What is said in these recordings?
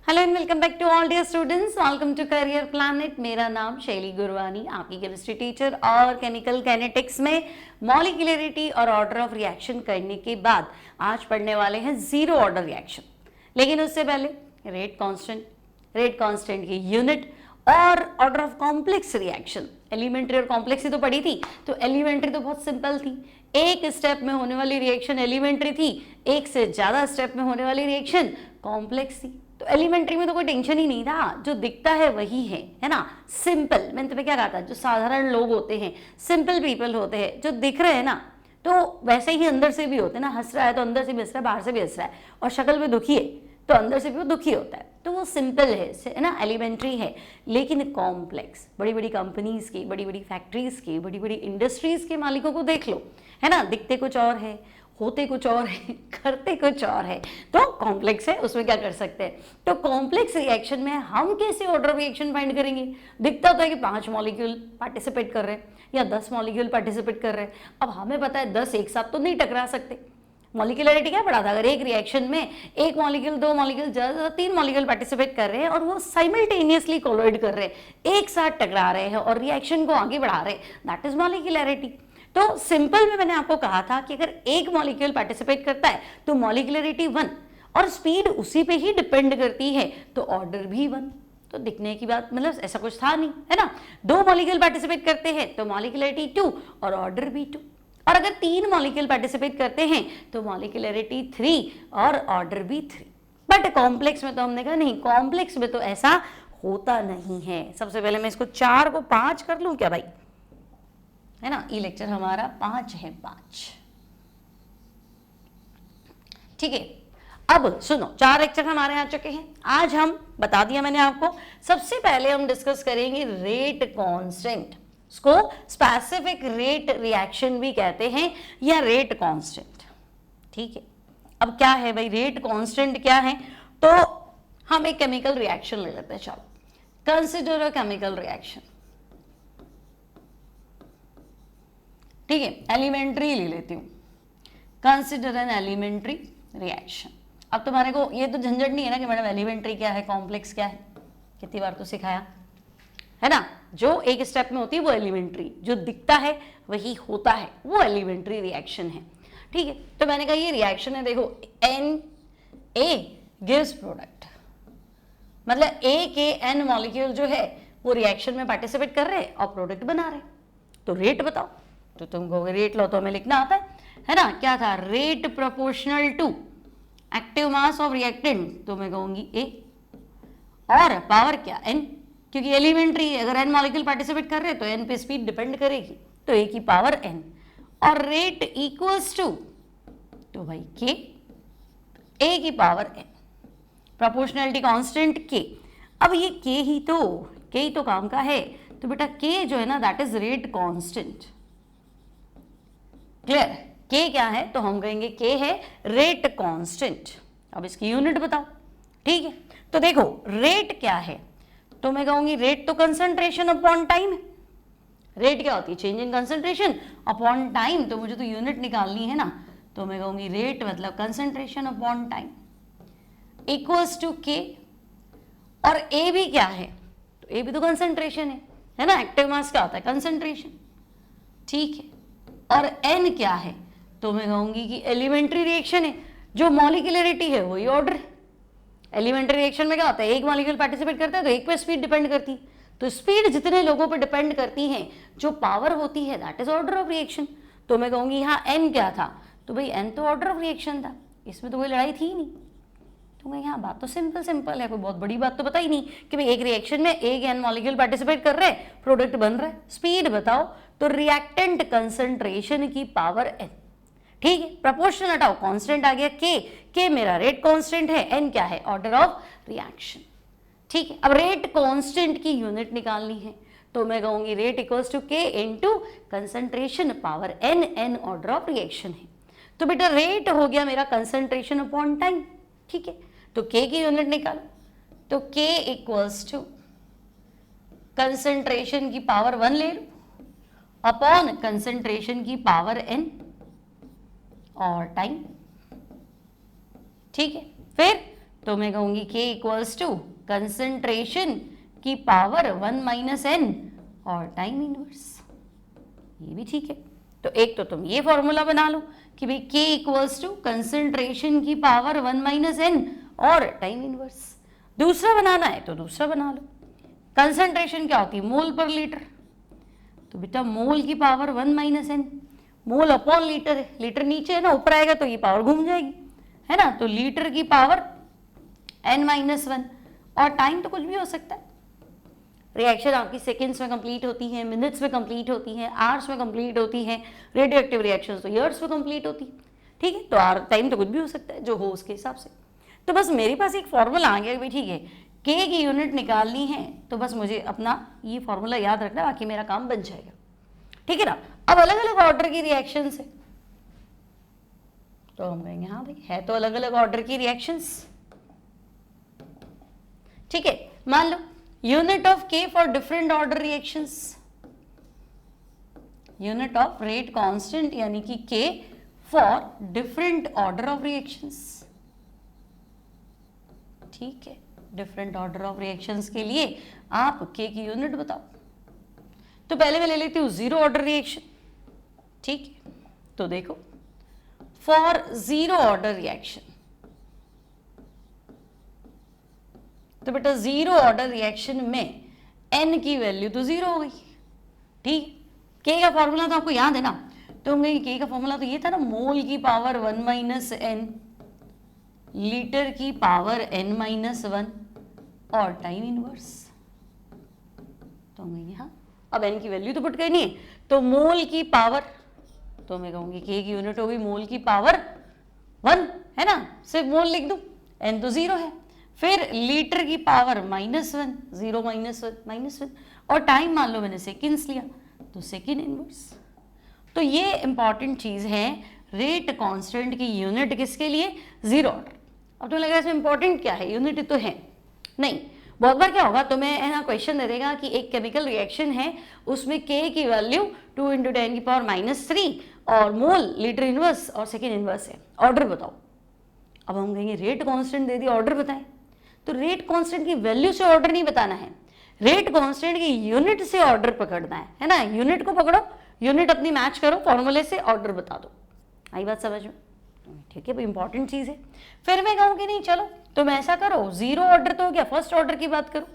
Hello and welcome back to all dear students, welcome to career planet. मेरा नाम शैली गुरवानी, आपकी chemistry teacher. और chemical kinetics में molecularity और ऑर्डर ऑफ रिएक्शन करने के बाद आज पढ़ने वाले हैं जीरो ऑर्डर रिएक्शन। लेकिन उससे पहले रेट कांस्टेंट की यूनिट और order of complex reaction. Elementary और कॉम्प्लेक्स ही तो पढ़ी थी, तो एलिमेंट्री तो बहुत सिंपल थी, एक स्टेप में होने वाली रिएक्शन एलिमेंट्री थी, एक से ज्यादा स्टेप में होने वाली रिएक्शन कॉम्प्लेक्स थी। तो एलिमेंट्री में तो कोई टेंशन ही नहीं था, जो दिखता है वही है ना, सिंपल। मैंने तुम्हें क्या कहा था, जो साधारण लोग होते हैं, सिंपल पीपल होते हैं, जो दिख रहे हैं ना, तो वैसे ही अंदर से भी होते हैं ना। हंस रहा है तो अंदर से भी हंस रहा है, बाहर से भी हंस रहा है, और शक्ल में दुखी है तो अंदर से भी वो दुखी होता है, तो वो सिंपल है ना, एलिमेंट्री है। लेकिन कॉम्प्लेक्स, बड़ी बड़ी कंपनीज की, बड़ी बड़ी फैक्ट्रीज की, बड़ी बड़ी इंडस्ट्रीज के मालिकों को देख लो, है ना, दिखते कुछ और है, होते कुछ और है, करते कुछ और है, तो कॉम्प्लेक्स है, उसमें क्या कर सकते हैं। तो कॉम्प्लेक्स रिएक्शन में हम कैसे ऑर्डर रिएक्शन फाइंड करेंगे। दिखता तो है कि 5 मॉलिक्यूल पार्टिसिपेट कर रहे हैं या 10 मॉलिक्यूल पार्टिसिपेट कर रहे हैं। अब हमें पता है 10 एक साथ तो नहीं टकरा सकते। मॉलिक्यूलरिटी क्या पढ़ा था, अगर एक रिएक्शन में एक मॉलिक्यूल, 2 मॉलिक्यूल, ज्यादा 3 मॉलिक्यूल पार्टिसिपेट कर रहे हैं और वो साइमल्टेनियसली कोलाइड कर रहे हैं, एक साथ टकरा रहे हैं और रिएक्शन को आगे बढ़ा रहे हैं, दैट इज मॉलिक्यूलरिटी। तो सिंपल में मैंने आपको कहा था कि अगर एक मॉलिक्यूल पार्टिसिपेट करता है तो मॉलिक्यूलरिटी 1 और स्पीड उसी पे ही डिपेंड करती है, तो ऑर्डर भी 1। तो दिखने की बात, मतलब ऐसा कुछ था नहीं, है ना। 2 मॉलिक्यूल पार्टिसिपेट करते हैं तो मॉलिक्यूलरिटी 2 और ऑर्डर भी 2। और अगर 3 मॉलिक्यूल पार्टिसिपेट करते हैं तो मॉलिक्यूलरिटी 3 और ऑर्डर भी 3। बट कॉम्प्लेक्स में तो हमने कहा नहीं, कॉम्प्लेक्स में तो ऐसा होता नहीं है। सबसे पहले मैं इसको 4 को 5 कर लूं क्या भाई, है ना। ये लेक्चर हमारा 5 है, 5, ठीक है। अब सुनो, 4 लेक्चर हमारे आ चुके हैं। आज हम बता दिया मैंने आपको, सबसे पहले हम डिस्कस करेंगे रेट कांस्टेंट। इसको स्पेसिफिक रेट रिएक्शन भी कहते हैं या रेट कांस्टेंट, ठीक है। अब क्या है भाई रेट कांस्टेंट क्या है, तो हम एक केमिकल रिएक्शन ले लेते हैं। चलो, कंसिडर अ केमिकल रिएक्शन, ठीक है। एलिमेंट्री ले लेती हूं, कंसिडर एन एलिमेंट्री रिएक्शन। अब तुम्हारे को ये तो झंझट नहीं है ना कि मैडम एलिमेंट्री क्या है, कॉम्प्लेक्स क्या है, कितनी बार तो सिखाया है ना। जो एक स्टेप में होती है वो एलिमेंट्री, जो दिखता है वही होता है, वो एलिमेंट्री रिएक्शन है, ठीक है। तो मैंने कहा ये रिएक्शन है, देखो Na गिव्स प्रोडक्ट, मतलब A के N मॉलिक्यूल जो है वो रिएक्शन में पार्टिसिपेट कर रहे हैं और प्रोडक्ट बना रहे हैं। तो रेट बताओ, तो तुम कहोगे रेट लो, तो हमें लिखना आता है ना। क्या था, rate proportional to active mass of reactant, तो मैं कहूंगी A, और पावर क्या N, क्योंकि एलिमेंट्री अगर N मॉलिक्यूल पार्टिसिपेट कर रहे हैं तो N पे स्पीड डिपेंड करेगी, तो A की पावर N, और रेट इक्वल्स टू, तो भाई K, A की power N, proportionality constant K। अब ये K ही तो काम का है, तो बेटा K जो है ना that is rate constant. Clear, K क्या है, तो हम कहेंगे K है रेट कांस्टेंट। अब इसकी यूनिट बताओ, ठीक है। तो देखो रेट क्या है, तो मैं कहूंगी रेट तो कंसंट्रेशन अपॉन टाइम है। रेट क्या होती है, change in concentration upon time, तो मुझे तो यूनिट निकालनी है ना, तो मैं कहूंगी रेट मतलब concentration upon time equals to K। और A भी क्या है, तो A भी तो कंसंट्रेशन है ना। एक्टिव मास क्या होता है, कंसंट्रेशन, ठीक है। और N क्या है, तो मैं कहूंगी कि एलिमेंट्री रिएक्शन है, जो मॉलिक्यूलरिटी है वही ऑर्डर है। एलिमेंट्री रिएक्शन में क्या होता है, एक मॉलिक्यूल पार्टिसिपेट करता है तो एक पे स्पीड डिपेंड करती है, तो स्पीड जितने लोगों पर डिपेंड करती है, जो पावर होती है that is order of reaction. तो मैं कहूंगी यहाँ N क्या था, तो भाई N तो ऑर्डर ऑफ रिएक्शन था, इसमें तो कोई लड़ाई थी नहीं। तो मैं यहाँ बात तो सिंपल है, कोई बहुत बड़ी बात तो बताई नहीं कि भाई एक रिएक्शन में एक N मॉलिक्यूल पार्टिसिपेट कर रहे हैं, प्रोडक्ट बन रहा है, स्पीड बताओ, तो रिएक्टेंट कंसंट्रेशन की पावर N, ठीक है। प्रोपोर्शनल हटाओ, कांस्टेंट आ गया K मेरा रेट कांस्टेंट है, N क्या है, ऑर्डर ऑफ रिएक्शन, ठीक है। अब रेट कांस्टेंट की यूनिट निकालनी है, तो मैं कहूंगी rate equals to K into concentration power N order of reaction है। तो बेटा रेट हो गया मेरा कंसंट्रेशन अपॉन टाइम, ठीक है। तो K की यूनिट निकालो, तो K इक्वल्स टू कंसंट्रेशन की पावर 1 ले लो अपॉन कंसंट्रेशन की पावर N और टाइम, ठीक है। फिर तो मैं कहूंगी K इक्वल्स टू कंसंट्रेशन की पावर 1 माइनस n और टाइम इनवर्स। ये भी ठीक है। तो एक तो तुम ये फॉर्मूला बना लो कि भाई K इक्वल्स टू कंसंट्रेशन की पावर 1 माइनस n और टाइम इनवर्स। दूसरा बनाना है तो दूसरा बना लो। कंसंट्रेशन क्या होती है? मोल पर लीटर। तो बेटा मोल की power 1 minus n, mole upon litre है, लीटर नीचे है ना, ऊपर आएगा तो ये पावर घूम जाएगी, है ना। तो लीटर की पावर n माइनस 1 और टाइम तो कुछ भी हो सकता है। रिएक्शन आपकी सेकेंड्स में कंप्लीट होती है, मिनट्स में कंप्लीट होती है, आवर्स में कंप्लीट होती है, रेडियो एक्टिव रिएक्शन तो ईयर्स में कंप्लीट होती है, ठीक है। तो आर टाइम तो कुछ भी हो सकता है जो हो उसके हिसाब से। तो बस मेरे पास एक फॉर्मूला आ गया भाई, ठीक है, K की यूनिट निकालनी है तो बस मुझे अपना ये फॉर्मूला याद रखना, बाकी मेरा काम बन जाएगा, ठीक है ना। अब अलग अलग ऑर्डर की रिएक्शन है तो हम कहेंगे हाँ भाई है तो अलग अलग ऑर्डर की रिएक्शंस, ठीक है। मान लो unit of K for different order reactions, unit of rate constant यानी कि K for different order of reactions, ठीक है। डिफरेंट ऑर्डर ऑफ रिएक्शंस के लिए आप K की यूनिट बताओ। तो पहले मैं ले लेती हूं जीरो ऑर्डर रिएक्शन, ठीक है। तो देखो फॉर जीरो ऑर्डर रिएक्शन, तो बेटा जीरो ऑर्डर रिएक्शन में n की वैल्यू तो जीरो हो गई, ठीक। K का फॉर्मूला तो आपको याद है ना, तो K का फॉर्मूला तो ये था ना, मोल की पावर 1 माइनस n, लीटर की पावर n माइनस 1 और टाइम इनवर्स। तो मैं हाँ अब n की वैल्यू तो पुट करनी है, तो मोल की पावर, तो मैं कहूंगी K की यूनिट होगी मोल की पावर 1, है ना, सिर्फ मोल लिख दूं, n तो जीरो है। फिर लीटर की power minus 1, zero minus 1 minus 1, और टाइम मान लो मैंने सेकेंड्स लिया तो सेकेंड इनवर्स। तो ये इंपॉर्टेंट चीज है, रेट कांस्टेंट की यूनिट किसके लिए? Zero order. अब तो लगा इसमें इंपॉर्टेंट क्या है, यूनिट तो है नहीं। बहुत बार क्या होगा, तुम्हें यहाँ क्वेश्चन दे देगा कि एक केमिकल रिएक्शन है, उसमें K की वैल्यू 2 × 10 की पावर माइनस 3 और मोल लीटर इनवर्स और सेकेंड इनवर्स है, ऑर्डर बताओ। अब हम कहेंगे रेट कांस्टेंट दे दी, ऑर्डर बताएं। तो रेट कांस्टेंट की वैल्यू से ऑर्डर नहीं बताना है, रेट कांस्टेंट की यूनिट से ऑर्डर पकड़ना है ना। यूनिट को पकड़ो, यूनिट अपनी मैच करो फॉर्मूले से, ऑर्डर बता दो। आई बात समझ में? ठीक है, इंपॉर्टेंट चीज है। फिर मैं कहूँ कि नहीं चलो तुम ऐसा करो, जीरो ऑर्डर तो हो गया, फर्स्ट ऑर्डर की बात करो।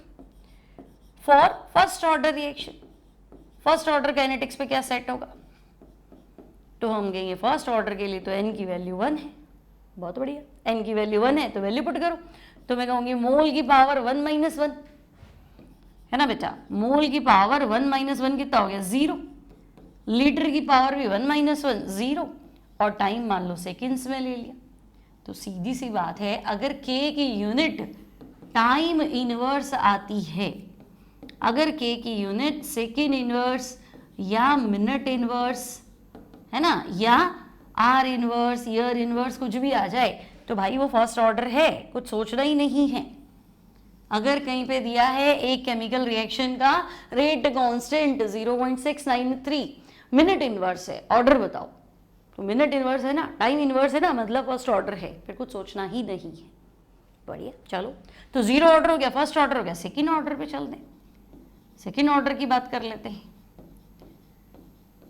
For first order reaction, first order kinetics पे क्या सेट होगा? तो हम कहेंगे फर्स्ट ऑर्डर के लिए तो n की वैल्यू 1 है, बहुत बढ़िया, n की वैल्यू 1 है तो वैल्यू पुट करो। तो मैं कहूंगी मोल की पावर 1 माइनस 1, है ना बेटा, मोल की पावर 1 माइनस 1 कितना हो गया? जीरो। लीटर की पावर भी 1 माइनस 1 जीरो, और टाइम मान लो सेकेंड्स में ले लिया। तो सीधी सी बात है, अगर K की यूनिट टाइम इनवर्स आती है, अगर K की यूनिट सेकेंड इनवर्स या मिनट इनवर्स, है ना, या आर इनवर्स, ईयर इनवर्स कुछ भी आ जाए तो भाई वो फर्स्ट ऑर्डर है, कुछ सोचना ही नहीं है। अगर कहीं पे दिया है एक केमिकल रिएक्शन का रेट कांस्टेंट 0.693 मिनट इनवर्स है, ऑर्डर बताओ, तो मिनट इनवर्स है ना, टाइम इनवर्स है ना, मतलब फर्स्ट ऑर्डर है, फिर कुछ सोचना ही नहीं है। बढ़िया, चलो तो जीरो ऑर्डर हो गया, फर्स्ट ऑर्डर हो गया, सेकेंड ऑर्डर पे चल दें। सेकेंड ऑर्डर की बात कर लेते हैं।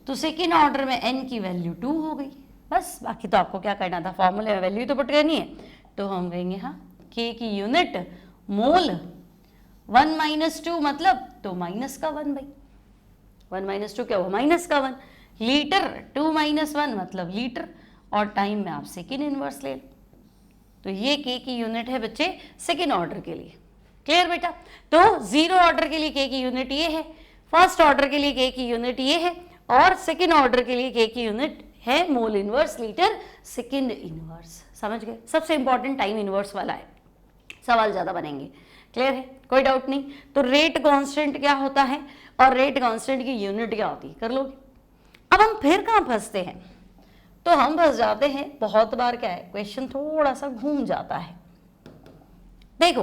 तो सेकेंड ऑर्डर में n की वैल्यू 2 हो गई, बस बाकी तो आपको क्या करना था, फॉर्मूले में वैल्यू तो पुट करनी है। तो हम कहेंगे हाँ K की यूनिट मोल 1 माइनस 2 मतलब तो माइनस का 1 भाई, 1 माइनस 2 क्या हुआ? माइनस का 1। लीटर 2 माइनस 1 मतलब लीटर, और टाइम में आप सेकेंड इनवर्स ले लो। तो ये K की यूनिट है बच्चे सेकेंड ऑर्डर के लिए। क्लियर बेटा? तो जीरो ऑर्डर के लिए K की यूनिट ये है, फर्स्ट ऑर्डर के लिए K की यूनिट ये है, और सेकेंड ऑर्डर के लिए K की यूनिट है mole inverse, litre, second inverse. समझ गए? सबसे इंपॉर्टेंट टाइम इनवर्स वाला है, सवाल ज्यादा बनेंगे। क्लियर है? कोई डाउट नहीं। तो रेट कांस्टेंट क्या होता है और रेट कांस्टेंट की यूनिट क्या होती है, कर लोगे। अब हम फिर कहां फंसते हैं? तो हम फंस जाते हैं, बहुत बार क्या है, क्वेश्चन थोड़ा सा घूम जाता है। देखो,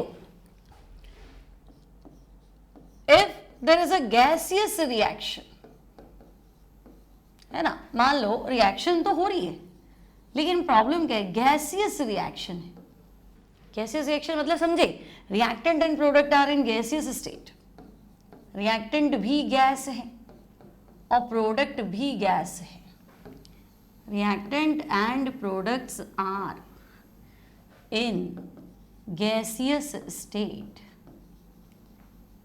if there is a gaseous reaction, है ना, मान लो रिएक्शन तो हो रही है, लेकिन प्रॉब्लम क्या है, गैसियस रिएक्शन है। गैसियस रिएक्शन मतलब समझे, reactant and product are in gaseous state, reactant भी गैस है और प्रोडक्ट भी गैस है, reactant and products are in gaseous state.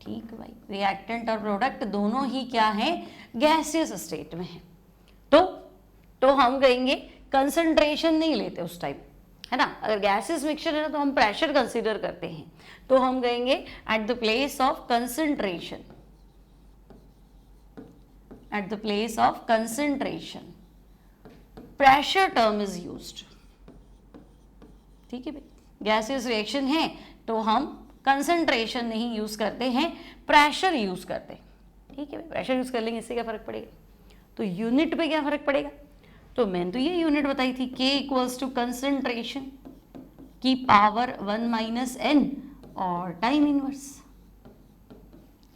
ठीक भाई, रिएक्टेंट और प्रोडक्ट दोनों ही क्या है, गैसियस स्टेट में है। तो हम कहेंगे कंसंट्रेशन नहीं लेते उस टाइम, है ना। अगर गैसेस मिक्सचर है ना तो हम प्रेशर कंसीडर करते हैं, तो हम कहेंगे at the place of concentration, at the place of concentration pressure term is used. ठीक है भाई, गैसियस रिएक्शन है तो हम कंसंट्रेशन नहीं यूज करते हैं, प्रेशर यूज करते हैं। ठीक है भाई, प्रेशर यूज कर लेंगे, इससे क्या फर्क पड़ेगा, तो यूनिट पे क्या फर्क पड़ेगा, तो मैंने तो ये यूनिट बताई थी, K इक्वल्स टू कंसंट्रेशन की पावर 1 माइनस n और टाइम इनवर्स।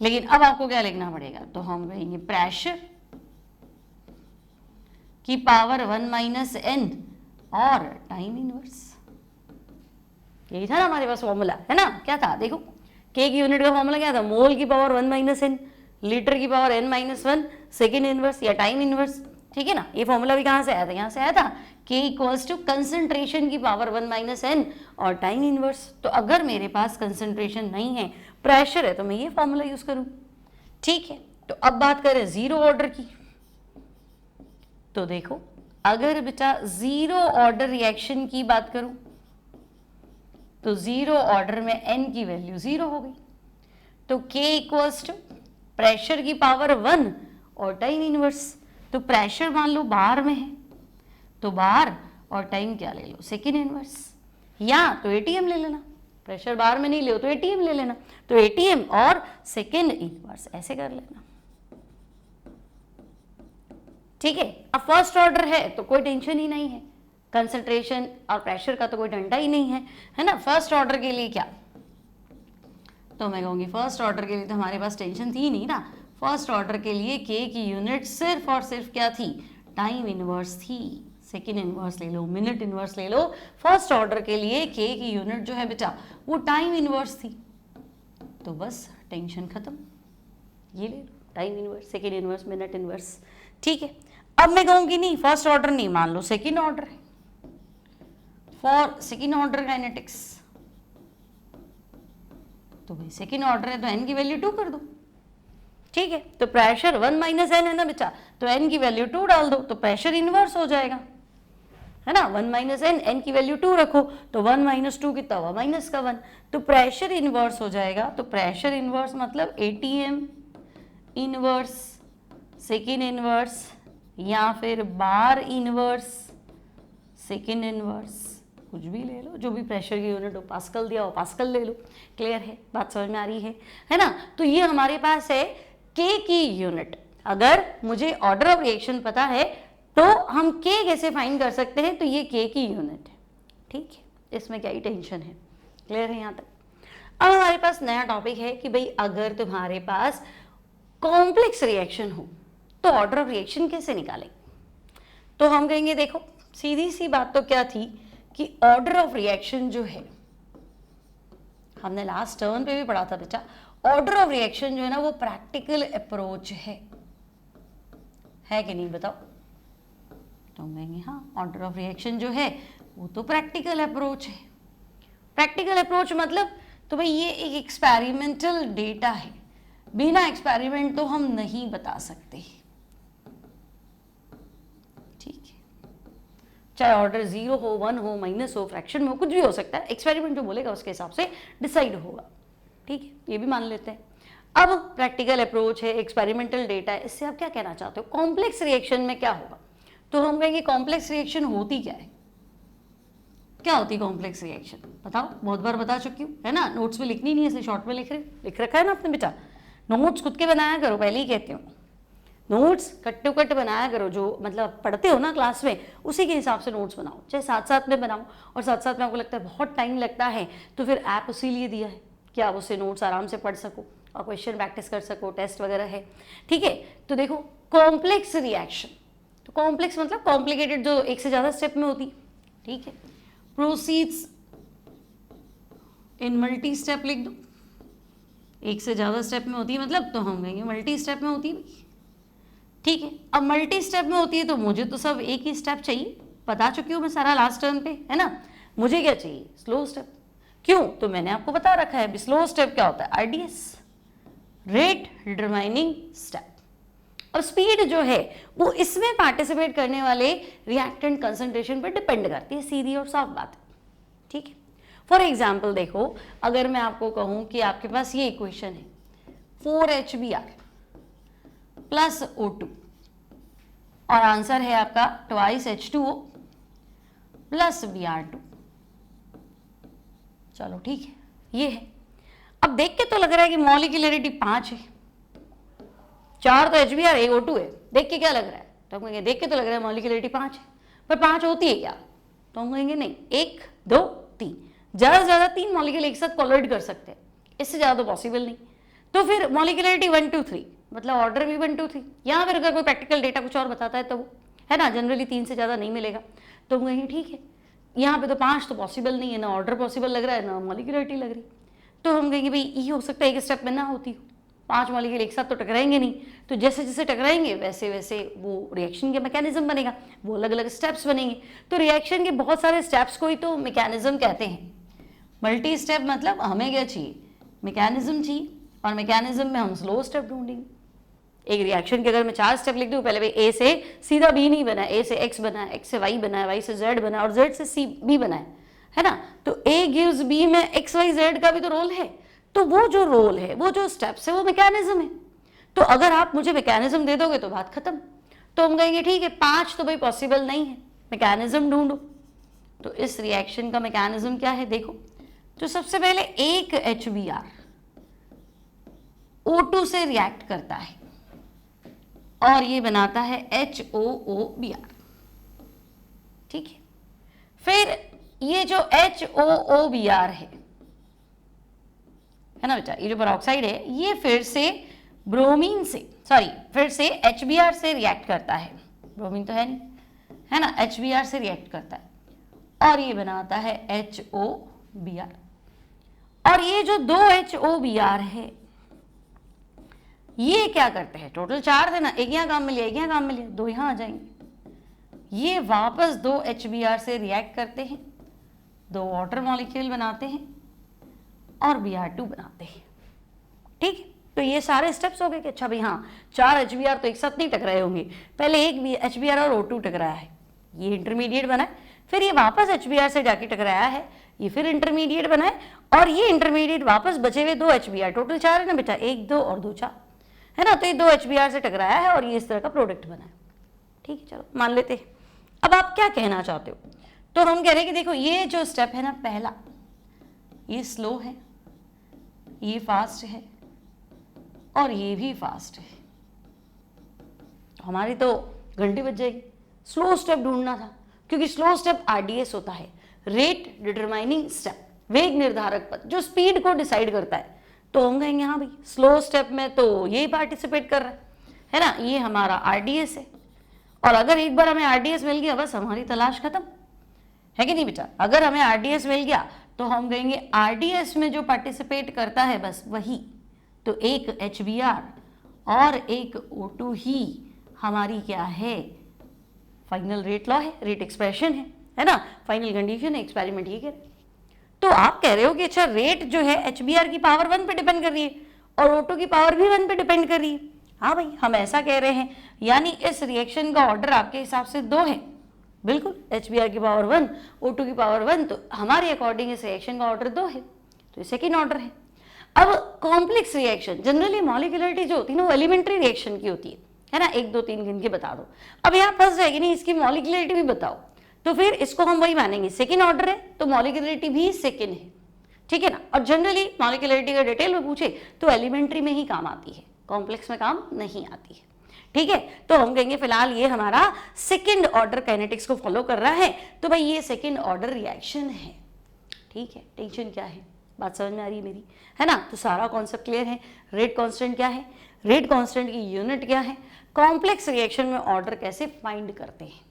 लेकिन अब आपको क्या लिखना पड़ेगा, तो हम कहेंगे प्रेशर की पावर 1 माइनस n और टाइम इनवर्स। यही था ना हमारे पास फॉर्मूला, है ना। क्या था, देखो K की यूनिट का फॉर्मूला क्या था, मोल की पावर 1 माइनस n, लीटर की power n minus 1, second inverse या टाइम इनवर्स। ठीक है ना, ये फॉर्मूला भी कहाँ से आया था, यहाँ से आया था, K इक्वल्स टू कंसंट्रेशन की पावर 1 माइनस n और टाइम इनवर्स। तो अगर मेरे पास कंसंट्रेशन नहीं है, प्रेशर है, तो मैं ये फॉर्मूला यूज करूँ। ठीक है, तो अब बात करें जीरो ऑर्डर की, तो देखो अगर बेटा जीरो ऑर्डर रिएक्शन की बात करूं तो जीरो ऑर्डर में n की वैल्यू 0 हो गई, तो K इक्वल्स टू प्रेशर की पावर 1 और टाइम इनवर्स। तो प्रेशर मान लो बार में है, तो बार और टाइम क्या ले लो, सेकेंड इनवर्स, या तो एटीएम ले लेना, प्रेशर बार में नहीं ले तो एटीएम ले लेना, तो एटीएम और सेकेंड इनवर्स ऐसे कर लेना। ठीक है, अब फर्स्ट ऑर्डर है तो कोई टेंशन ही नहीं है, कंसंट्रेशन और प्रेशर का तो कोई डंडा ही नहीं है ना। फर्स्ट ऑर्डर के लिए क्या, तो मैं कहूँगी फर्स्ट ऑर्डर के लिए तो हमारे पास टेंशन थी नहीं ना। फर्स्ट ऑर्डर के लिए K की यूनिट सिर्फ और सिर्फ क्या थी, टाइम इनवर्स थी। सेकेंड इनवर्स ले लो, मिनट इनवर्स ले लो, फर्स्ट ऑर्डर के लिए K की यूनिट जो है बेटा वो टाइम इनवर्स थी, तो बस टेंशन खत्म। ये ले लो, time inverse, second inverse, minute inverse. ठीक है, अब मैं कहूँगी नहीं फर्स्ट ऑर्डर नहीं, मान लो सेकेंड ऑर्डर है, फॉर सेकेंड ऑर्डर काइनेटिक्स, तो भाई सेकेंड ऑर्डर है तो n की वैल्यू 2 कर दो। ठीक है, तो प्रेशर 1 माइनस n है ना बेटा, तो n की वैल्यू 2 डाल दो, तो प्रेशर इनवर्स हो जाएगा, है ना। 1 माइनस n की वैल्यू 2 रखो, तो 1 माइनस 2 कितना हुआ, माइनस का 1, तो प्रेशर इनवर्स हो जाएगा। तो प्रेशर इनवर्स मतलब एटीएम इनवर्स, सेकेंड इनवर्स, या फिर बार इनवर्स, सेकेंड इनवर्स, कुछ भी ले लो, जो भी प्रेशर की यूनिट हो, पास्कल दिया हो पास्कल ले लो। क्लियर है, बात समझ में आ रही है ना। तो ये हमारे पास है K की यूनिट। अगर मुझे ऑर्डर ऑफ रिएक्शन पता है तो हम K कैसे फाइंड कर सकते हैं, तो ये K की यूनिट है। ठीक है, इसमें क्या ही टेंशन है। क्लियर है यहाँ तक। अब हमारे पास नया टॉपिक है कि भाई अगर तुम्हारे पास कॉम्प्लेक्स रिएक्शन हो तो ऑर्डर ऑफ रिएक्शन कैसे निकालें। तो हम कहेंगे देखो सीधी सी बात तो क्या थी कि ऑर्डर ऑफ रिएक्शन जो है, हमने लास्ट टर्म पे भी पढ़ा था बेटा, ऑर्डर ऑफ रिएक्शन जो है ना वो प्रैक्टिकल अप्रोच है कि नहीं बताओ। तो हम कहेंगे हाँ, ऑर्डर ऑफ रिएक्शन जो है वो तो प्रैक्टिकल अप्रोच है। प्रैक्टिकल अप्रोच मतलब तो भाई ये एक एक्सपेरिमेंटल डेटा है, बिना एक्सपेरिमेंट तो हम नहीं बता सकते। ठीक है, चाहे ऑर्डर 0 हो, 1 हो, माइनस हो, फ्रैक्शन में हो, कुछ भी हो सकता है, एक्सपेरिमेंट जो बोलेगा उसके हिसाब से डिसाइड होगा। ठीक है, ये भी मान लेते हैं। अब प्रैक्टिकल अप्रोच है, एक्सपेरिमेंटल डेटा है, इससे आप क्या कहना चाहते हो, कॉम्प्लेक्स रिएक्शन में क्या होगा। तो हम कहेंगे कॉम्प्लेक्स रिएक्शन होती क्या है, क्या होती है कॉम्प्लेक्स रिएक्शन, बताओ। बहुत बार बता चुकी हूँ, है ना, नोट्स में लिखनी नहीं है, इसे शॉर्ट में लिख रखा है ना आपने बेटा। नोट्स खुद के बनाया करो, पहले ही कहती हूँ, नोट्स कट टू कट बनाया करो, जो मतलब पढ़ते हो ना क्लास में उसी के हिसाब से नोट्स बनाओ, चाहे साथ साथ में बनाओ। और साथ साथ में आपको लगता है बहुत टाइम लगता है तो फिर ऐप उसी लिए दिया है कि आप उससे नोट्स आराम से पढ़ सको और क्वेश्चन प्रैक्टिस कर सको, टेस्ट वगैरह है। ठीक है, तो देखो कॉम्प्लेक्स रिएक्शन, तो कॉम्प्लेक्स मतलब कॉम्प्लिकेटेड, जो एक से ज़्यादा स्टेप में होती। ठीक है, प्रोसीड्स, इन मल्टी स्टेप लिख दो, एक से ज़्यादा स्टेप में होती है मतलब, तो हम कहेंगे मल्टी स्टेप में होती है भाई। ठीक है, अब मल्टी स्टेप में होती है तो मुझे तो सब एक ही स्टेप चाहिए, बता चुकी हूँ मैं सारा लास्ट टर्न पे, है ना। मुझे क्या चाहिए, स्लो स्टेप। क्यों, तो मैंने आपको बता रखा है स्लो स्टेप क्या होता है, आरडीएस, रेट डिटरमाइनिंग स्टेप। और स्पीड जो है वो इसमें पार्टिसिपेट करने वाले रिएक्टेंट कंसंट्रेशन पर डिपेंड करती है, सीधी और साफ बात है। ठीक है, फॉर एग्जाम्पल देखो, अगर मैं आपको कहूं कि आपके पास ये इक्वेशन है 4HBr प्लस O2 और आंसर है आपका ट्वाइस H2O प्लस Br2। चलो ठीक है, ये है। अब देख के तो लग रहा है कि मॉलिक्यूलरिटी 5 है, 4 तो HBr, 1 O2 है, देख के क्या लग रहा है, तो हम कहेंगे देख के तो लग रहा है मॉलिक्यूलरिटी 5 है, पर 5 होती है क्या, तो हम कहेंगे नहीं, 1 2 3, ज़्यादा से ज़्यादा 3 मॉलिक्यूल एक साथ कोलाइड कर सकते हैं, इससे ज़्यादा तो पॉसिबल नहीं। तो फिर मॉलिक्यूलरिटी 1 2 3 मतलब ऑर्डर भी 1 2 3, या फिर अगर कोई प्रैक्टिकल डेटा कुछ और बताता है तो वो, है ना, जनरली 3 से ज़्यादा नहीं मिलेगा, तो हम कहेंगे ठीक है, यहाँ पे तो 5 तो पॉसिबल नहीं है, ना ऑर्डर पॉसिबल लग रहा है ना मॉलिक्यूलरिटी लग रही, तो हम कहेंगे भाई ये हो सकता है एक स्टेप में ना होती हो, 5 मॉलिक्यूल एक साथ तो टकराएंगे नहीं, तो जैसे जैसे टकराएंगे वैसे वैसे वो रिएक्शन का मैकेनिज्म बनेगा, वो अलग अलग स्टेप्स बनेंगे। तो रिएक्शन के बहुत सारे स्टेप्स को ही तो मैकेनिज्म कहते हैं। मल्टी स्टेप मतलब हमें क्या चाहिए, मैकेनिज्म चाहिए, और मैकेनिज्म में हम स्लो स्टेप ढूंढेंगे। एक रिएक्शन के अगर मैं 4 स्टेप लिख दूँ, पहले भाई ए से सीधा बी नहीं बना, ए से एक्स बना, एक्स से वाई बना, वाई से जेड बना और जेड से सी बी बना है ना, तो ए गिव्स बी में एक्स वाई जेड का भी तो रोल है, तो वो जो रोल है, वो जो स्टेप्स है, वो मैकेनिज्म है। तो अगर आप मुझे मैकेनिज्म दे दोगे तो बात खत्म। तो हम कहेंगे ठीक है 5 तो भाई पॉसिबल नहीं है, मैकेनिज्म ढूंढो। तो इस रिएक्शन का मैकेनिज्म क्या है देखो, तो सबसे पहले एक HBr O2 से रिएक्ट करता है और ये बनाता है HOOBr। ठीक है, फिर ये जो HOOBr है ना बेटा, ये जो पेरोक्साइड है ये फिर से ब्रोमीन से, सॉरी फिर से HBr से रिएक्ट करता है, ब्रोमीन तो है नहीं, है ना, HBr से रिएक्ट करता है और ये बनाता है HOBr। और ये जो 2 HOBr है ये क्या करते हैं, टोटल 4 थे ना, एक यहाँ काम में लिया, एक यहाँ काम में लिया, 2 यहाँ आ जाएंगे, ये वापस 2 HBr से रिएक्ट करते हैं, 2 वाटर मॉलिक्यूल बनाते हैं और Br2 बनाते हैं। ठीक है, तो ये सारे स्टेप्स हो गए कि अच्छा भाई हाँ 4 HBr तो एक साथ नहीं टकराए होंगे, पहले एक HBr और O2 टकराया है, ये इंटरमीडिएट बना है, फिर ये वापस HBr से जाके टकराया है, ये फिर इंटरमीडिएट बना है, और ये इंटरमीडिएट वापस बचे हुए 2 HBr, टोटल 4 है ना बेटा, 1 2 और 2 4 है ना, तो ये 2 HBr से टकराया है और ये इस तरह का प्रोडक्ट बना है। ठीक है, चलो मान लेते हैं। अब आप क्या कहना चाहते हो, तो हम कह रहे हैं कि देखो ये जो स्टेप है ना पहला, ये स्लो है, ये फास्ट है और ये भी फास्ट है, हमारी तो घंटी बज जाएगी। स्लो स्टेप ढूंढना था, क्योंकि स्लो स्टेप RDS होता है, रेट डिटरमाइनिंग स्टेप, वेग निर्धारक पद जो स्पीड को डिसाइड करता है। तो हम कहेंगे हाँ भाई स्लो स्टेप में तो यही पार्टिसिपेट कर रहा है ना, ये हमारा RDS है, और अगर एक बार हमें RDS मिल गया बस हमारी तलाश खत्म है कि नहीं बेटा। अगर हमें RDS मिल गया तो हम कहेंगे RDS में जो पार्टिसिपेट करता है बस वही, तो एक HBr और एक O2 ही हमारी क्या है, फाइनल रेट लॉ है, रेट एक्सप्रेशन है ना, फाइनल कंडीशन है, एक्सपेरिमेंट ये कह रहे। तो आप कह रहे हो कि अच्छा रेट जो है HBr की पावर 1 पे डिपेंड कर रही है और O2 की पावर भी 1 पे डिपेंड कर रही है। हाँ भाई हम ऐसा कह रहे हैं, यानी इस रिएक्शन का ऑर्डर आपके हिसाब से 2 है, बिल्कुल, HBr की पावर 1 O2 की पावर 1, तो हमारे अकॉर्डिंग इस रिएक्शन का ऑर्डर 2 है, तो ये सेकेंड ऑर्डर है। अब कॉम्प्लेक्स रिएक्शन, जनरली मॉलिक्यूलरिटी जो होती है ना वो एलिमेंट्री रिएक्शन की होती है ना, 1 2 3 गिन के बता दो। अब यहाँ फंस जाएगी नहीं, इसकी मॉलिक्यूलरिटी भी बताओ, तो फिर इसको हम वही मानेंगे, सेकेंड ऑर्डर है तो मॉलिक्यूलरिटी भी सेकेंड है, ठीक है ना। और जनरली मॉलिक्यूलरिटी का डिटेल में पूछे तो एलिमेंट्री में ही काम आती है, कॉम्प्लेक्स में काम नहीं आती है, ठीक है। तो हम कहेंगे फिलहाल ये हमारा सेकेंड ऑर्डर काइनेटिक्स को फॉलो कर रहा है, तो भाई ये सेकेंड ऑर्डर रिएक्शन है, ठीक है। टेंशन क्या है, बात समझ में आ रही है मेरी, है ना। तो सारा कॉन्सेप्ट क्लियर है। रेट कांस्टेंट क्या है, रेट कांस्टेंट की यूनिट क्या है, कॉम्प्लेक्स रिएक्शन में ऑर्डर कैसे फाइंड करते हैं।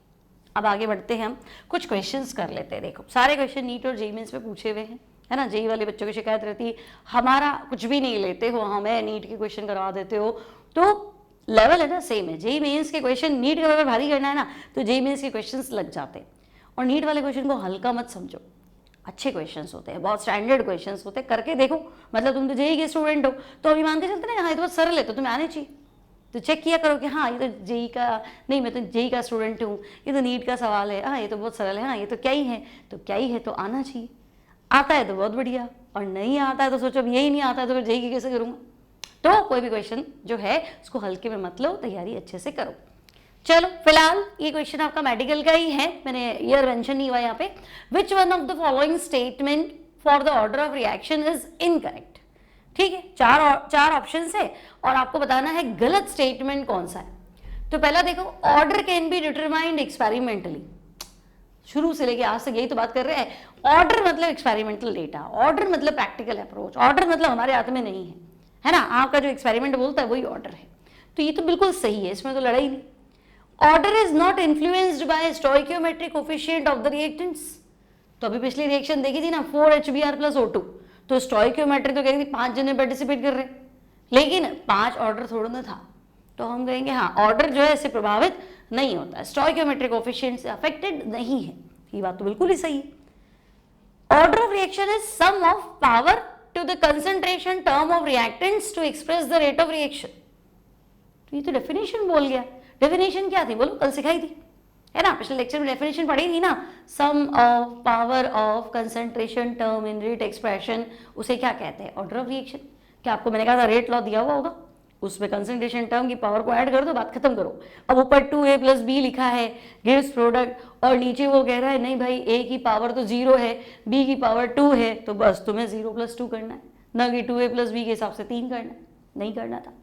अब आगे बढ़ते हैं, हम कुछ क्वेश्चंस कर लेते हैं। देखो सारे क्वेश्चन नीट और जेईई मेंस पे पूछे हुए हैं, है ना। जेई वाले बच्चों की शिकायत रहती है हमारा कुछ भी नहीं लेते हो, हमें नीट के क्वेश्चन करवा देते हो, तो लेवल है ना सेम है। जेई मेंस के क्वेश्चन नीट का पेपर भारी करना है ना, तो जेई मेंस के क्वेश्चंस लग जाते हैं। और नीट वाले क्वेश्चन को हल्का मत समझो, अच्छे क्वेश्चंस होते हैं, बहुत स्टैंडर्ड क्वेश्चंस होते हैं, करके देखो। मतलब तुम तो जेई के स्टूडेंट हो तो अभी मान के चलते ना, हाँ ये तो बहुत सरल है, तो तुम्हें आने चाहिए। तो चेक किया करो कि हाँ ये तो जेई का नहीं, मैं तो जेई का स्टूडेंट हूँ, ये तो नीट का सवाल है, हाँ ये तो बहुत सरल है, हाँ ये तो क्या ही है, तो क्या ही है, तो आना चाहिए। आता है तो बहुत बढ़िया, और नहीं आता है तो सोचो अब यही नहीं आता है तो फिर जेई की कैसे करूँगा। तो कोई भी क्वेश्चन जो है उसको हल्के में मत लो, तैयारी अच्छे से करो। चलो फिलहाल ये क्वेश्चन आपका मेडिकल का ही है, मैंने ईयर मेंशन नहीं हुआ यहाँ पे। Which one of the following statement for the order of reaction is incorrect. ठीक है, चार ऑप्शन है और आपको बताना है गलत स्टेटमेंट कौन सा है। तो पहला देखो, order can be determined experimentally. शुरू से लेके आज तक यही तो बात कर रहे हैं। ऑर्डर मतलब एक्सपेरिमेंटल डेटा, ऑर्डर मतलब प्रैक्टिकल अप्रोच, ऑर्डर मतलब हमारे हाथ में नहीं है ना। आपका जो एक्सपेरिमेंट बोलता है वही ऑर्डर है, तो ये तो बिल्कुल सही है, इसमें तो लड़ाई नहीं। Order is not influenced by stoichiometric coefficient of the reactants. तो अभी पिछली रिएक्शन देखी थी ना 4HBr + O2, तो स्टोइकियोमेट्रिक तो कह रही थी 5 जने पार्टिसिपेट कर रहे, लेकिन 5 ऑर्डर थोड़ा ना था। तो हम कहेंगे हाँ ऑर्डर जो है इससे प्रभावित नहीं होता, स्टोइकियोमेट्रिक कोफिशिएंट से अफेक्टेड नहीं है। ये बात तो बिल्कुल ही सही है। Order of reaction is sum of power to the concentration term of reactants to express the rate of reaction. तो ये तो डेफिनेशन बोल गया। डेफिनेशन क्या थी बोलो, कल सिखाई थी है ना, पिछले लेक्चर में डेफिनेशन पढ़ी थी ना। Sum of power of concentration term in rate expression, उसे क्या कहते हैं, ऑर्डर ऑफ रिएक्शन। क्या आपको मैंने कहा था रेट लॉ दिया हुआ होगा, उसमें कंसंट्रेशन टर्म की पावर को ऐड कर दो, बात खत्म करो। अब ऊपर 2a + b लिखा है गिव्स प्रोडक्ट, और नीचे वो कह रहा है नहीं भाई a की पावर तो 0 है, b की पावर 2 है, तो बस तुम्हें 0 + 2 करना है, न कि 2a + b के हिसाब से 3 करना है, नहीं करना था।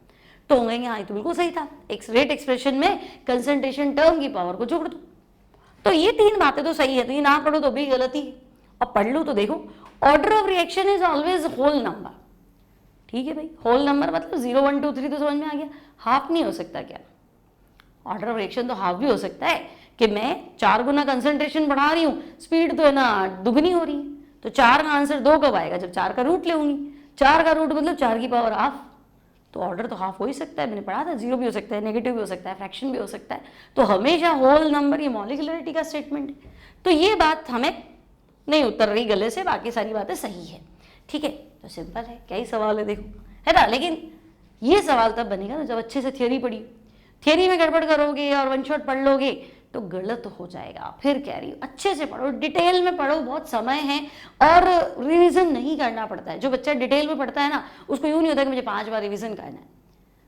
तो कहेंगे हाँ ये तो बिल्कुल सही था, रेट एक्सप्रेशन में कंसंट्रेशन टर्म की पावर को जोड़ दो। तो ये 3 बातें तो सही है, तो ये ना पढ़ो तो भी गलती है, और पढ़ लो तो देखो order of reaction is always whole number. ठीक है भाई, होल नंबर मतलब 0 1 2 3 तो समझ में आ गया, हाफ नहीं हो सकता क्या। ऑर्डर ऑफ रिएक्शन तो हाफ भी हो सकता है कि मैं 4 गुना कंसंट्रेशन बढ़ा रही हूँ, स्पीड तो है ना दुगनी हो रही है, तो 4 का आंसर 2 कब आएगा, जब 4 का रूट लेंगी। 4 का रूट मतलब 4 की पावर हाफ, तो ऑर्डर तो हाफ हो ही सकता है, मैंने पढ़ा था। 0 भी हो सकता है, नेगेटिव भी हो सकता है, फ्रैक्शन भी हो सकता है, तो हमेशा होल नंबर ये मॉलिक्यूलरिटी का स्टेटमेंट है। तो ये बात हमें नहीं उतर रही गले से, बाकी सारी बातें सही है। ठीक है, तो सिंपल है, क्या ही सवाल है देखो, है ना। लेकिन ये सवाल तब बनेगा ना जब अच्छे से थियोरी पढ़ी। थियोरी में गड़बड़ करोगे और वन शॉट पढ़ लोगे तो गलत हो जाएगा। फिर कह रही हूँ अच्छे से पढ़ो, डिटेल में पढ़ो, बहुत समय है और रिवीजन नहीं करना पड़ता है। जो बच्चा डिटेल में पढ़ता है ना उसको यूँ नहीं होता कि मुझे 5 बार रिवीजन करना है।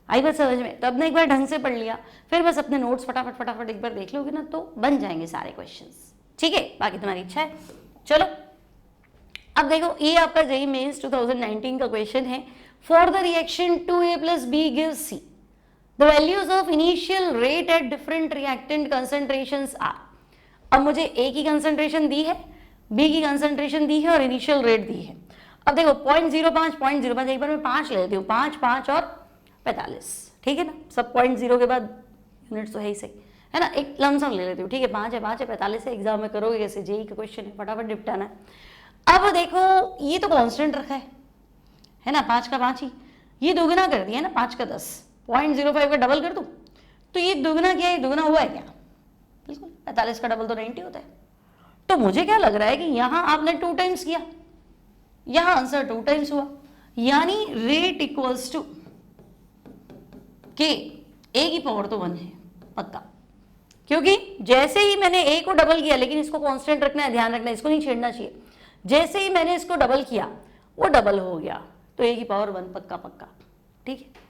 आई बात समझ में, तब ने एक बार ढंग से पढ़ लिया, फिर बस अपने नोट्स फटाफट फटाफट एक बार देख लोगे ना तो बन जाएंगे सारे क्वेश्चंस। ठीक है, बाकी तुम्हारी इच्छा है। चलो अब देखो, ये आपका जेईई मेंस 2019 का क्वेश्चन है। For the reaction 2a + b gives c, the values of initial rate at different reactant concentrations are। अब मुझे a की कंसंट्रेशन दी है, b की कंसंट्रेशन दी है और इनिशियल रेट दी है। अब देखो 0.05 0.05, एक बार मैं 5 ले लेती हूँ, 5 5 और 45, ठीक है ना। सब 0.0 के बाद यूनिट्स तो है ही सही, है ना। एक लमसम ले लेती हूँ, ठीक है, 5 है 45 है, एग्जाम में करोगे कैसे, जेईई का क्वेश्चन है, फटाफट निपटाना है। अब देखो ये तो कांस्टेंट रखा है ना, 5 का 5 ही, ये दोगुना कर दिया ना, 5 का 10, 0.05 का डबल कर दूं तो ये दुगना क्या है, दुगना हुआ है क्या, बिल्कुल 45 का डबल तो 90 होता है। तो मुझे क्या लग रहा है कि यहां आपने 2 टाइम्स किया, यहां आंसर 2 टाइम्स हुआ, यानी रेट इक्वल्स टू के ए की पावर तो 1 है पक्का, क्योंकि जैसे ही मैंने ए को डबल किया, लेकिन इसको कांस्टेंट रखना है, ध्यान रखना है, इसको नहीं छेड़ना चाहिए। जैसे ही मैंने इसको डबल किया वो डबल हो गया, तो ए की पावर 1 पक्का पक्का। ठीक है,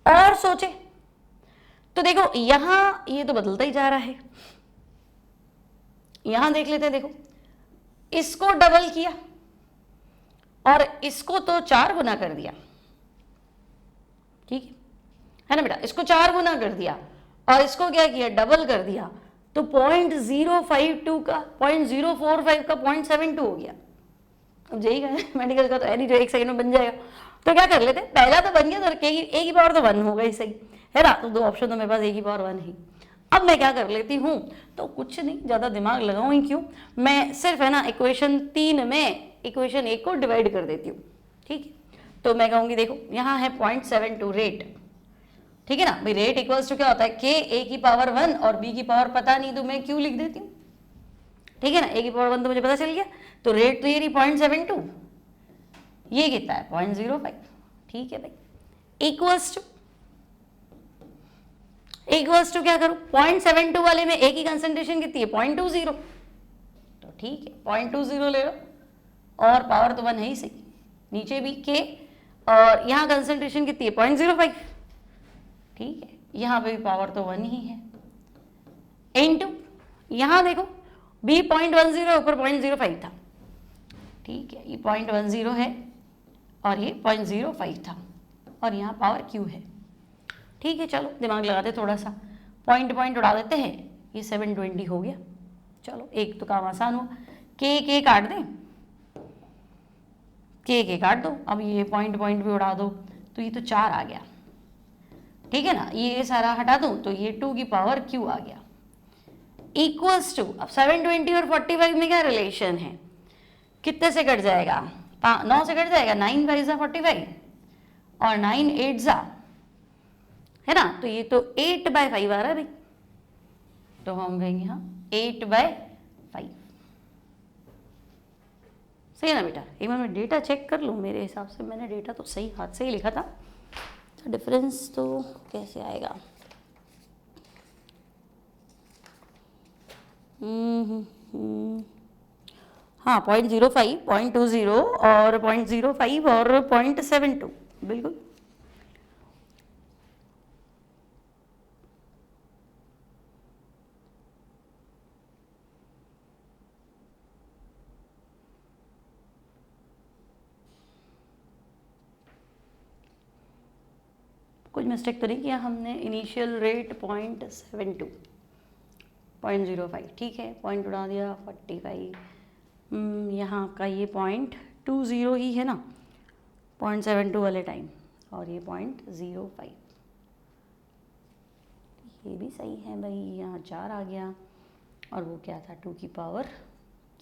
और सोचे तो देखो यहां ये तो बदलता ही जा रहा है, यहां देख लेते हैं। देखो इसको डबल किया और इसको तो 4 गुना कर दिया, ठीक है ना बेटा, इसको 4 गुना कर दिया और इसको क्या किया, डबल कर दिया, तो 0.052 का 0.045 का 0.72 हो गया। अब जेईई का मेडिकल का तो है नहीं जो 1 सेकंड में बन जाएगा, तो क्या कर लेते, पहला तो बन गया, तो ए की पावर तो 1 हो गई, सही है ना, तो 2 ऑप्शन तो मेरे पास ए की पावर 1 ही। अब मैं क्या कर लेती हूँ, तो कुछ नहीं, ज़्यादा दिमाग लगाऊँ ही क्यों, मैं सिर्फ है ना इक्वेशन 3 में इक्वेशन एक को डिवाइड कर देती हूँ, ठीक है। तो मैं कहूँगी देखो यहाँ है 0.72 रेट, ठीक है ना भाई। रेट इक्वल्स टू क्या होता है, के ए की पावर 1 और बी की पावर पता नहीं तो मैं क्यू लिख देती हूँ, ठीक है ना। ए की पावर 1 तो मुझे पता चल गया, तो रेट तो ये रही 0.72, ये कितना है 0.05, ठीक है भाई। इक्वल्स टू क्या करूँ, 0.72 वाले में ए की कंसंट्रेशन कितनी है 0.20, तो ठीक है 0.20 ले लो, और पावर तो 1 है ही सही, नीचे भी के, और यहाँ कंसंट्रेशन कितनी है 0.05, ठीक है। यहाँ पे भी पावर तो 1 ही है, इनटू यहाँ देखो बी 0.10 ऊपर 0.05 था, ठीक है, ये 0.10 है और ये 0.05 था, और यहाँ पावर क्यू है, ठीक है। चलो दिमाग लगाते थोड़ा सा, पॉइंट उड़ा देते हैं, ये 720 हो गया। चलो एक तो काम आसान हुआ, के काट दें, के काट दो, अब ये पॉइंट भी उड़ा दो, तो ये तो 4 आ गया, ठीक है ना। ये सारा हटा दूं तो ये 2 की पावर क्यू आ गया, इक्वल्स टू, अब 720 और 45 में क्या रिलेशन है, कितने से कट जाएगा, 9 से कट जाएगा, 9 5 जा 45 और 9 8 जा, है ना, तो ये तो 8/5 आ रहा है भाई, तो हम कहेंगे हाँ 8/5, सही है ना बेटा। एक बार मैं डेटा चेक कर लूँ, मेरे हिसाब से मैंने डेटा तो सही हाथ से ही लिखा था, तो डिफरेंस तो कैसे आएगा, हाँ 0.05, 0.20 और 0.05 और 0.72, बिल्कुल। कुछ मिस्टेक तो नहीं किया हमने, इनिशियल रेट 0.72, 0.05, ठीक है, पॉइंट उड़ा दिया 45, यहाँ का ये 0.20 ही है ना 0.72 वाले टाइम, और ये 0.05, ये भी सही है भाई, यहाँ 4 आ गया, और वो क्या था 2 की पावर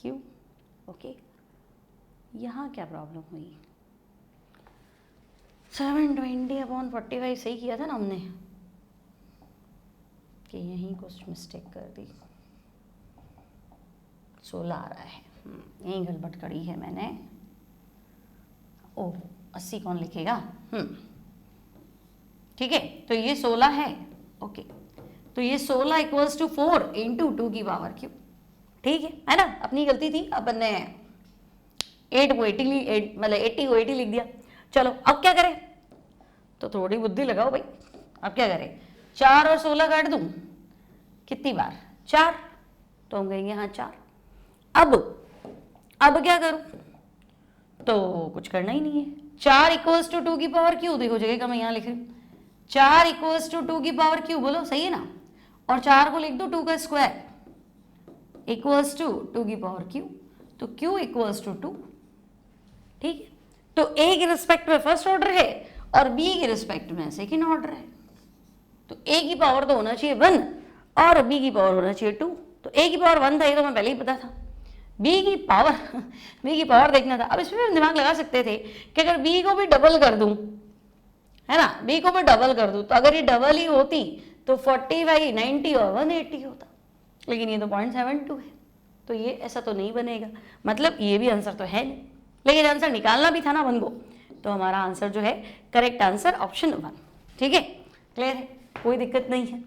क्यू, ओके। यहाँ क्या प्रॉब्लम हुई, 720/45 सही किया था ना हमने, कि यहीं कुछ मिस्टेक कर दी, 16 आ रहा है, यहीं गड़बड़ करी है मैंने, ओह 80 कौन लिखेगा, ठीक है, तो ये 16 है, ओके, तो ये 16 इक्वल्स टू 4 इंटू 2 की पावर क्यू, ठीक है ना, अपनी गलती थी, अपन ने 8 को 80 मतलब 80 को 80 लिख दिया। चलो अब क्या करें, तो थोड़ी बुद्धि लगाओ भाई, अब क्या करें, 4 और 16 काट दूं, कितनी बार 4, तो हम कहेंगे हाँ 4। अब क्या करूं, तो कुछ करना ही नहीं है, 4 इक्वल्स टू 2 की पावर क्यू, देखो जगह का मैं यहाँ लिख रही हूँ, 4 इक्वल्स टू 2 की पावर क्यू, बोलो सही है ना, और 4 को लिख दो 2 का स्क्वायर इक्वल्स टू 2 की पावर क्यू, तो क्यू इक्वल्स टू 2, ठीक है। तो ए के रिस्पेक्ट में फर्स्ट ऑर्डर है और बी के रिस्पेक्ट में सेकेंड ऑर्डर है, तो ए की पावर तो होना चाहिए 1 और बी की पावर होना चाहिए 2, तो ए की पावर 1 था, ये तो मैं पहले ही पता था, बी की पावर देखना था। अब इसमें हम दिमाग लगा सकते थे कि अगर बी को भी डबल कर दूं, है ना, बी को भी डबल कर दूं, तो अगर ये डबल ही होती तो 45 90 और 180 होता, लेकिन ये तो 0.72 है, तो ये ऐसा तो नहीं बनेगा, मतलब ये भी आंसर तो है नहीं, लेकिन आंसर निकालना भी था ना 1 को, तो हमारा आंसर जो है करेक्ट आंसर ऑप्शन 1, ठीक है, क्लियर है, कोई दिक्कत नहीं है,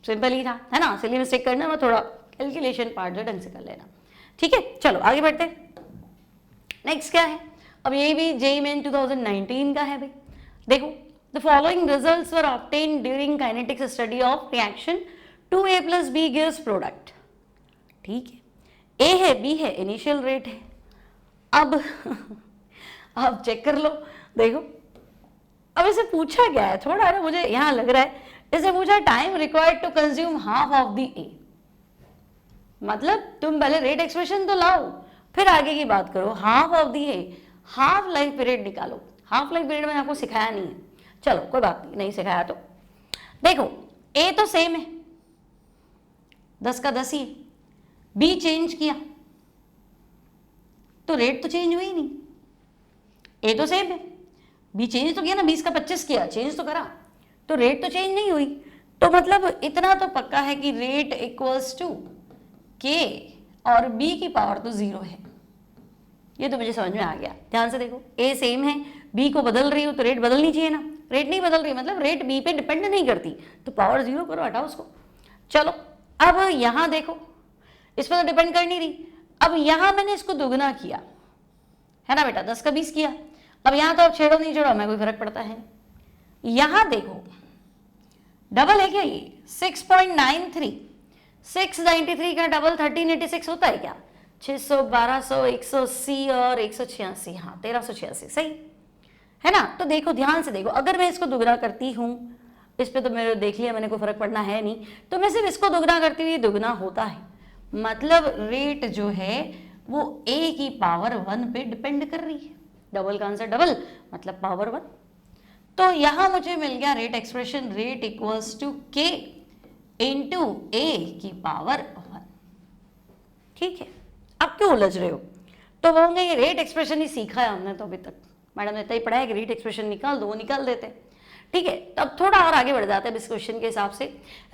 सिंपल ही था, है ना। इसलिए मिस्टेक करना मैं थोड़ा कैलकुलेशन पार्ट जो ढंग से कर लेना, ठीक है। चलो आगे बढ़ते हैं, नेक्स्ट क्या है, अब ये भी जेईई मेन 2019 का है भाई, देखो the following results were obtained during kinetics study of reaction 2A + B gives product, ठीक है, ए है बी है, इनिशियल रेट है, अब चेक कर लो, देखो अब इसे पूछा गया है, थोड़ा ना मुझे यहाँ लग रहा है इसे पूछा time required to consume half of the A, मतलब तुम पहले रेट एक्सप्रेशन तो लाओ फिर आगे की बात करो, half of the A, half life period निकालो, हाफ लाइफ पीरियड मैंने आपको सिखाया नहीं है, चलो कोई बात नहीं सिखाया तो देखो ए तो सेम है 10 का 10 ही, बी चेंज किया तो रेट तो चेंज हुई नहीं, ए तो सेम है, बी चेंज तो किया ना, 20 का 25 किया, चेंज तो करा, तो रेट तो चेंज नहीं हुई। तो मतलब इतना तो पक्का है कि रेट इक्वल्स टू के और बी की पावर तो 0 है। ये तो मुझे समझ में आ गया। ध्यान से देखो, ए सेम है, बी को बदल रही हो तो रेट बदलनी चाहिए ना, रेट नहीं बदल रही मतलब रेट बी पे डिपेंड नहीं करती, तो पावर 0 करो, हटाओ उसको। चलो अब यहां देखो, इस पर तो डिपेंड कर नहीं रही। अब यहां मैंने इसको दुगना किया है ना बेटा, 10 का 20 किया। अब यहां तो अब छेड़ो नहीं छेड़ो हमें कोई फर्क पड़ता है। यहां देखो डबल है क्या, ये 6.93, 693 का डबल 1386 होता है क्या, 600, 1200, 180 और 186, हाँ 1386 सही है ना। तो देखो ध्यान से देखो, अगर मैं इसको दुगना करती हूँ, इस पे तो मेरे देख लिया मैंने, कोई फर्क पड़ना है नहीं, तो मैं सिर्फ इसको दुगना करती हुई दुगना होता है, मतलब रेट जो है वो a की पावर 1 पे डिपेंड कर रही है। डबल का आंसर डबल मतलब पावर 1। तो यहां मुझे मिल गया rate expression, rate equals to K into A की पावर 1। ठीक है, अब क्यों उलझ रहे हो, तो वो होंगे ये रेट एक्सप्रेशन ही सीखा है हमने तो अभी तक, मैडम ने इतना ही पढ़ा है कि रेट एक्सप्रेशन निकाल दो, वो निकाल देते हैं। ठीक है, तब थोड़ा और आगे बढ़ जाते हैं इस क्वेश्चन के हिसाब से।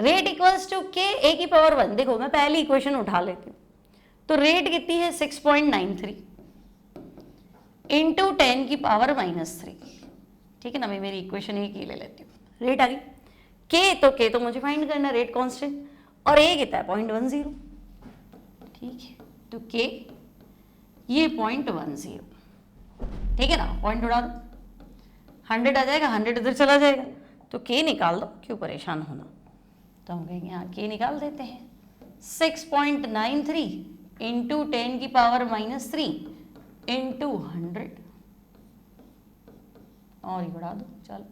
रेट इक्वल्स टू के ए की पावर 1, देखो मैं पहली इक्वेशन उठा लेती हूँ, तो रेट कितनी है 6.93 इंटू 10 की पावर -3। ठीक है ना, मैं मेरी इक्वेशन एक ही ले लेती हूँ। रेट आ गई, के तो मुझे फाइंड करना, रेट कांस्टेंट, और ए कितना है 0.10। ठीक है, तो के ये 0.10, ठीक है ना, पॉइंट उड़ा दो, 100 आ जाएगा, 100 इधर चला जाएगा, तो के निकाल दो, क्यों परेशान होना। तो हम कहेंगे हाँ के निकाल देते हैं, 6.93 इंटू 10 की पावर -3 इंटू 100, और ये बढ़ा दो, चलो,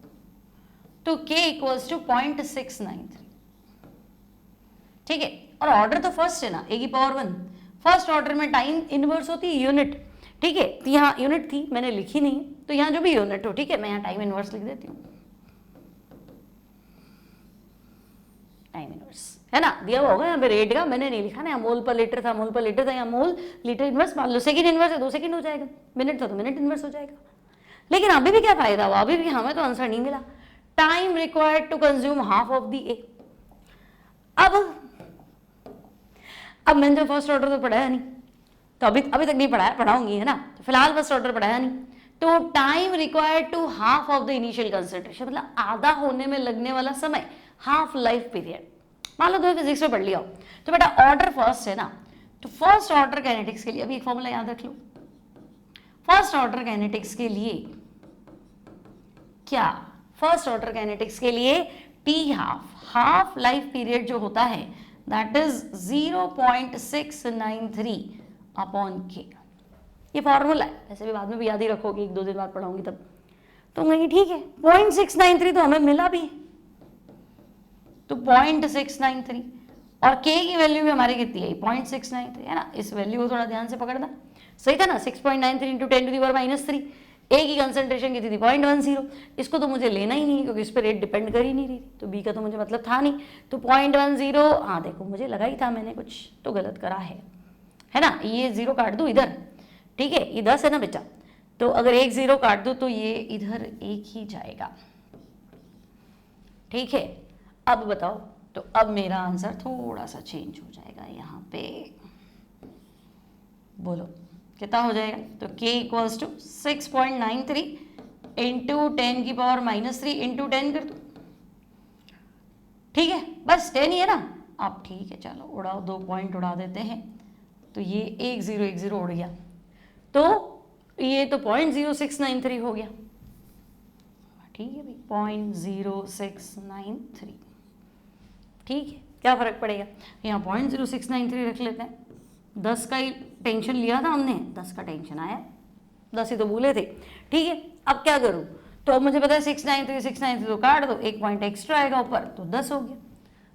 तो k इक्वल्स टू 0.693। ठीक है, और ऑर्डर तो फर्स्ट है ना, a की पावर 1, फर्स्ट ऑर्डर में टाइम इनवर्स होती है यूनिट। ठीक है, तो यहाँ यूनिट थी मैंने लिखी नहीं, तो यहाँ जो भी यूनिट हो, ठीक है, मैं यहाँ टाइम इनवर्स लिख देती हूँ, टाइम इनवर्स है ना, दिया हुआ होगा यहाँ पे रेट का, मैंने नहीं लिखा ना, यहाँ मोल पर लीटर था, मोल पर लीटर था, यहाँ मोल लीटर इनवर्स मान लो, सेकंड इनवर्स है 2 सेकंड हो जाएगा, मिनट था तो मिनट इनवर्स हो जाएगा। लेकिन अभी भी क्या फायदा हुआ, अभी भी हमें तो आंसर नहीं मिला। Time required to consume half of the A. अब मैंने तो फर्स्ट ऑर्डर तो पढ़ाया नहीं, तो अभी तक नहीं पढ़ाया, पढ़ाऊंगी है ना, तो फिलहाल फर्स्ट ऑर्डर पढ़ाया नहीं। तो time required to half of the initial concentration, मतलब आधा होने में लगने वाला समय, हाफ लाइफ पीरियड। मान लो तुम्हें फिजिक्स में पढ़ लिया हो, तो बेटा ऑर्डर फर्स्ट है ना, तो फर्स्ट ऑर्डर काइनेटिक्स के लिए अभी एक फॉर्मूला याद रख लो, फर्स्ट ऑर्डर काइनेटिक्स के लिए क्या, फर्स्ट ऑर्डर काइनेटिक्स के लिए टी हाफ लाइफ पीरियड जो होता है दैट इज 0.693 अपॉन के। ये फॉर्मूला है, वैसे भी बाद में भी याद ही रखोगे, 1-2 दिन बाद पढ़ाऊंगी तब। तो कहेंगे ठीक है 0.693 तो हमें मिला भी, तो 0.693 और k की वैल्यू भी हमारी कितनी है 0.693 है ना, इस वैल्यू को थोड़ा ध्यान से पकड़ना, सही था ना, 6.93 इंटू 10 टू दी पावर -3। ए की कंसंट्रेशन कितनी थी 0.10, इसको तो मुझे लेना ही नहीं क्योंकि इस पर रेट डिपेंड कर ही नहीं रही, तो बी का तो मुझे मतलब था नहीं, तो 0.10, हाँ देखो मुझे लगा ही था मैंने कुछ तो गलत करा है ना, ये 0 काट दूँ इधर, ठीक है, ये 10 है ना बेटा, तो अगर एक 0 काट दो तो ये इधर 1 ही जाएगा। ठीक है, अब बताओ, तो अब मेरा आंसर थोड़ा सा चेंज हो जाएगा यहाँ पे, बोलो कितना हो जाएगा, तो k इक्वल्स टू 6.93 इंटू 10 की पावर -3 इंटू 10 कर दो, ठीक है, बस 10 ही है ना। अब ठीक है चलो उड़ाओ, 2 पॉइंट उड़ा देते हैं, तो ये 1 0 उड़ गया, तो ये तो 0.0693 हो गया, ठीक है भाई 0.0693, ठीक है, क्या फर्क पड़ेगा, यहाँ 0.0693 रख लेते हैं, 10 का ही टेंशन लिया था हमने, 10 का टेंशन आया, 10 ही तो भूले थे, ठीक है। अब क्या करूँ, तो अब मुझे पता है 693 तो काट दो, 1 पॉइंट एक्स्ट्रा आएगा ऊपर, तो 10 हो गया,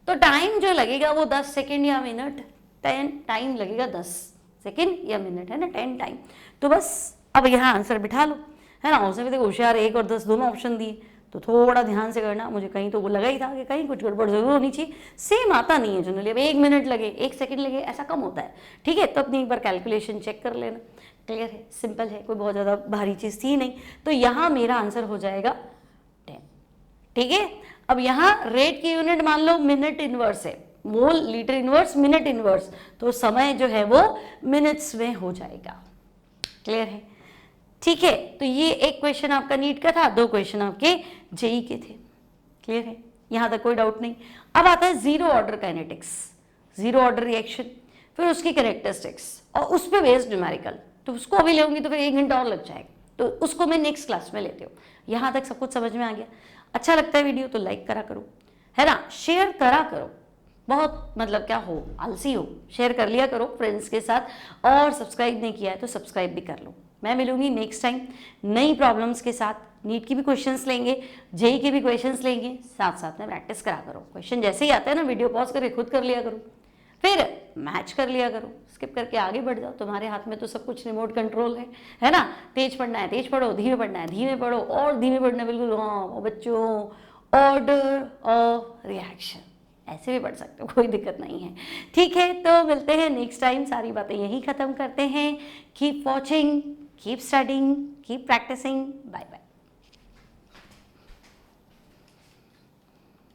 तो टाइम जो लगेगा वो 10 सेकेंड या मिनट, 10 टाइम लगेगा 10 सेकेंड या मिनट, है ना, 10 टाइम। तो बस अब यहाँ आंसर बिठा लो, है ना, उसमें भी देखो होशियार 1 और 10 दोनों ऑप्शन दिए, तो थोड़ा ध्यान से करना, मुझे कहीं तो वो लगा ही था कि कहीं कुछ गड़बड़ जरूर होनी चाहिए, सेम आता नहीं है जनरली, अब 1 मिनट लगे 1 सेकंड लगे ऐसा कम होता है, ठीक है, तो अपनी एक बार कैलकुलेशन चेक कर लेना, क्लियर है, सिंपल है, कोई बहुत ज़्यादा भारी चीज़ थी नहीं। तो यहाँ मेरा आंसर हो जाएगा 10। ठीक है, अब यहाँ रेट की यूनिट मान लो मिनट इनवर्स है, mole litre inverse minute inverse, तो समय जो है वो मिनट्स में हो जाएगा। क्लियर है, ठीक है। तो ये एक क्वेश्चन आपका नीट का था, 2 क्वेश्चन आपके जेई के थे। क्लियर है, यहाँ तक कोई डाउट नहीं। अब आता है zero order kinetics, zero order reaction, फिर उसकी कैरेक्टरिस्टिक्स और उस पर बेस्ड न्यूमेरिकल। तो उसको अभी लेंगी तो फिर 1 घंटा और लग जाएगा, तो उसको मैं नेक्स्ट क्लास में लेती हूँ। यहाँ तक सब कुछ समझ में आ गया? अच्छा लगता है वीडियो तो लाइक करा करो, है ना, शेयर करा करो, बहुत मतलब क्या हो, आलसी हो, शेयर कर लिया करो फ्रेंड्स के साथ, और सब्सक्राइब नहीं किया है तो सब्सक्राइब भी कर लो। मैं मिलूंगी नेक्स्ट टाइम नई प्रॉब्लम्स के साथ, नीट की भी क्वेश्चंस लेंगे, जेई के भी क्वेश्चंस लेंगे, साथ साथ में प्रैक्टिस करा करो। क्वेश्चन जैसे ही आते हैं ना, वीडियो पॉज करके खुद कर लिया करो, फिर मैच कर लिया करो, स्किप करके आगे बढ़ जाओ। तुम्हारे हाथ में तो सब कुछ रिमोट कंट्रोल है ना। तेज पढ़ना है तेज पढ़ो, धीमे पढ़ना है धीमे पढ़ो, और धीमे पढ़ना बिल्कुल हाँ बच्चों, ऑर्डर ऑफ रिएक्शन ऐसे भी पढ़ सकते हो, कोई दिक्कत नहीं है। ठीक है, तो मिलते हैं नेक्स्ट टाइम, सारी बातें यहीं ख़त्म करते हैं। Keep watching, keep studying, keep practising, bye bye.